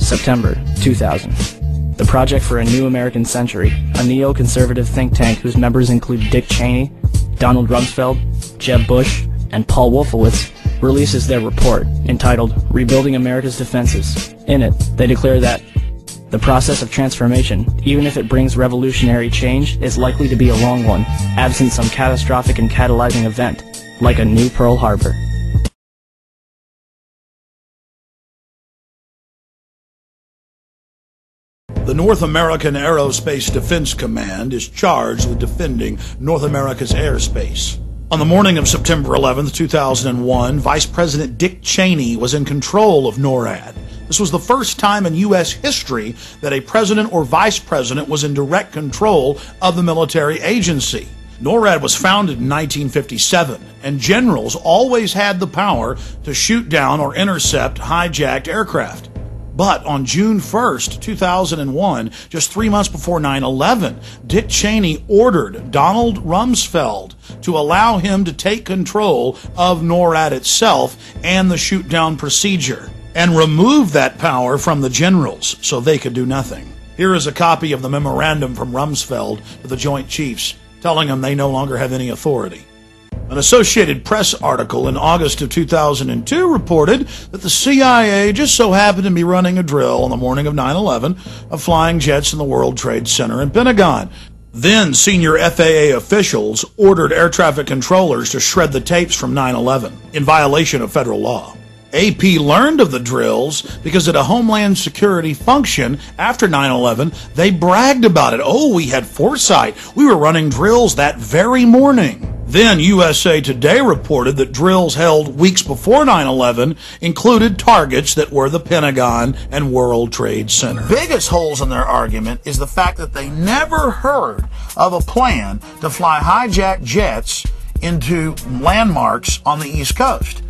September 2000. The Project for a New American Century, a neoconservative think tank whose members include Dick Cheney, Donald Rumsfeld, Jeb Bush, and Paul Wolfowitz, releases their report, entitled Rebuilding America's Defenses. In it, they declare that the process of transformation, even if it brings revolutionary change, is likely to be a long one, absent some catastrophic and catalyzing event, like a new Pearl Harbor. The North American Aerospace Defense Command is charged with defending North America's airspace. On the morning of September 11, 2001, Vice President Dick Cheney was in control of NORAD. This was the first time in U.S. history that a president or vice president was in direct control of the military agency. NORAD was founded in 1957, and generals always had the power to shoot down or intercept hijacked aircraft. But on June 1st, 2001, just 3 months before 9/11, Dick Cheney ordered Donald Rumsfeld to allow him to take control of NORAD itself and the shoot-down procedure, and remove that power from the generals so they could do nothing. Here is a copy of the memorandum from Rumsfeld to the Joint Chiefs, telling them they no longer have any authority. An Associated Press article in August of 2002 reported that the CIA just so happened to be running a drill on the morning of 9/11 of flying jets in the World Trade Center and Pentagon. Then senior FAA officials ordered air traffic controllers to shred the tapes from 9/11 in violation of federal law. AP learned of the drills because at a Homeland Security function after 9/11, they bragged about it. Oh, we had foresight. We were running drills that very morning. Then USA Today reported that drills held weeks before 9/11 included targets that were the Pentagon and World Trade Center. Biggest holes in their argument is the fact that they never heard of a plan to fly hijacked jets into landmarks on the East Coast.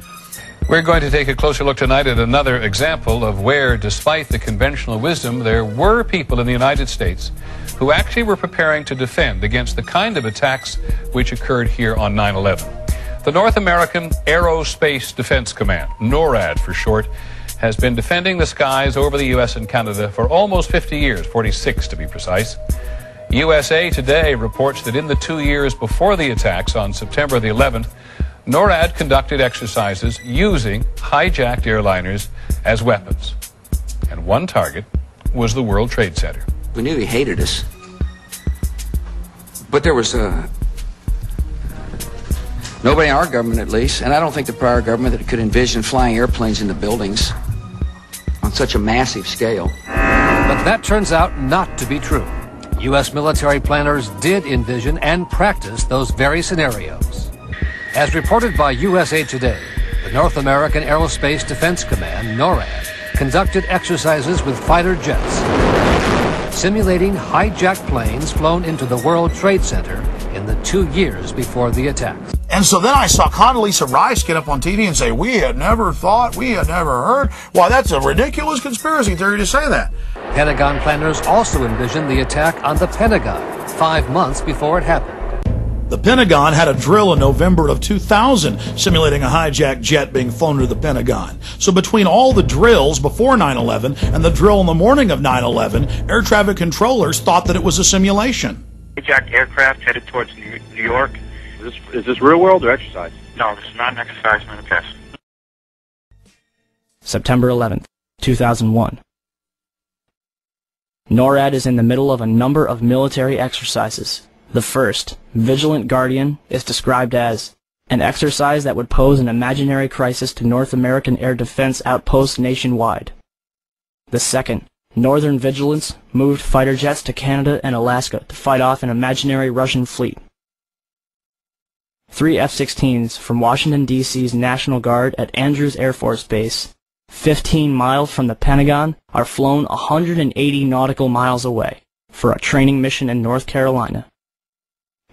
We're going to take a closer look tonight at another example of where, despite the conventional wisdom, there were people in the United States who actually were preparing to defend against the kind of attacks which occurred here on 9/11. The North American Aerospace Defense Command, NORAD for short, has been defending the skies over the U.S. and Canada for almost 50 years, 46 to be precise. USA Today reports that in the 2 years before the attacks on September the 11th, NORAD conducted exercises using hijacked airliners as weapons. And one target was the World Trade Center. We knew he hated us. But there was nobody in our government, at least, and I don't think the prior government, that could envision flying airplanes into buildings on such a massive scale. But that turns out not to be true. U.S. military planners did envision and practice those very scenarios. As reported by USA Today, the North American Aerospace Defense Command, NORAD, conducted exercises with fighter jets, simulating hijacked planes flown into the World Trade Center in the 2 years before the attacks. And so then I saw Condoleezza Rice get up on TV and say, we had never thought, we had never heard. Why, that's a ridiculous conspiracy theory to say that. Pentagon planners also envisioned the attack on the Pentagon 5 months before it happened. The Pentagon had a drill in November of 2000 simulating a hijacked jet being flown to the Pentagon. So between all the drills before 9/11 and the drill on the morning of 9/11, air traffic controllers thought that it was a simulation. Hijacked aircraft headed towards New York. Is this real world or exercise? No, this is not an exercise manifest. September 11th, 2001. NORAD is in the middle of a number of military exercises. The first, Vigilant Guardian, is described as an exercise that would pose an imaginary crisis to North American air defense outposts nationwide. The second, Northern Vigilance, moved fighter jets to Canada and Alaska to fight off an imaginary Russian fleet. 3 F-16s from Washington, D.C.'s National Guard at Andrews Air Force Base, 15 miles from the Pentagon, are flown 180 nautical miles away for a training mission in North Carolina.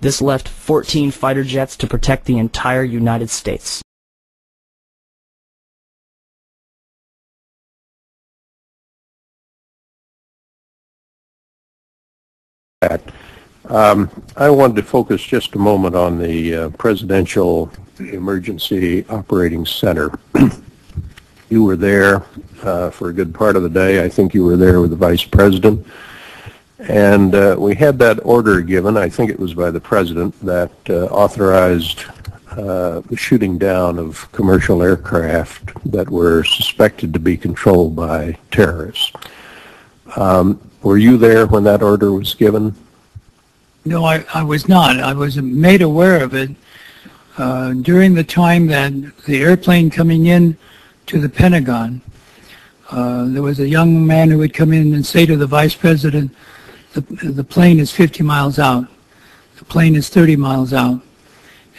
This left 14 fighter jets to protect the entire United States. I wanted to focus just a moment on the Presidential Emergency Operating Center. You were there for a good part of the day. I think you were there with the Vice President. And we had that order given, I think it was by the President, that authorized the shooting down of commercial aircraft that were suspected to be controlled by terrorists. Were you there when that order was given? No, I was not. I was made aware of it during the time that the airplane coming in to the Pentagon. There was a young man who would come in and say to the Vice President, the plane is 50 miles out. The plane is 30 miles out.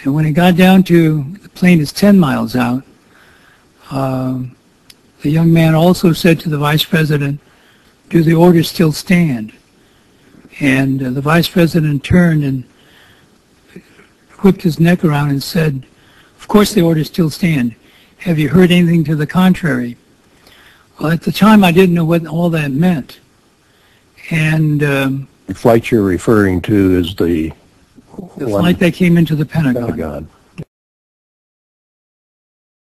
And when it got down to the plane is 10 miles out, the young man also said to the Vice President, do the orders still stand? And the Vice President turned and whipped his neck around and said, of course the orders still stand. Have you heard anything to the contrary? Well, at the time I didn't know what all that meant. And the flight you're referring to is the flight that came into the Pentagon.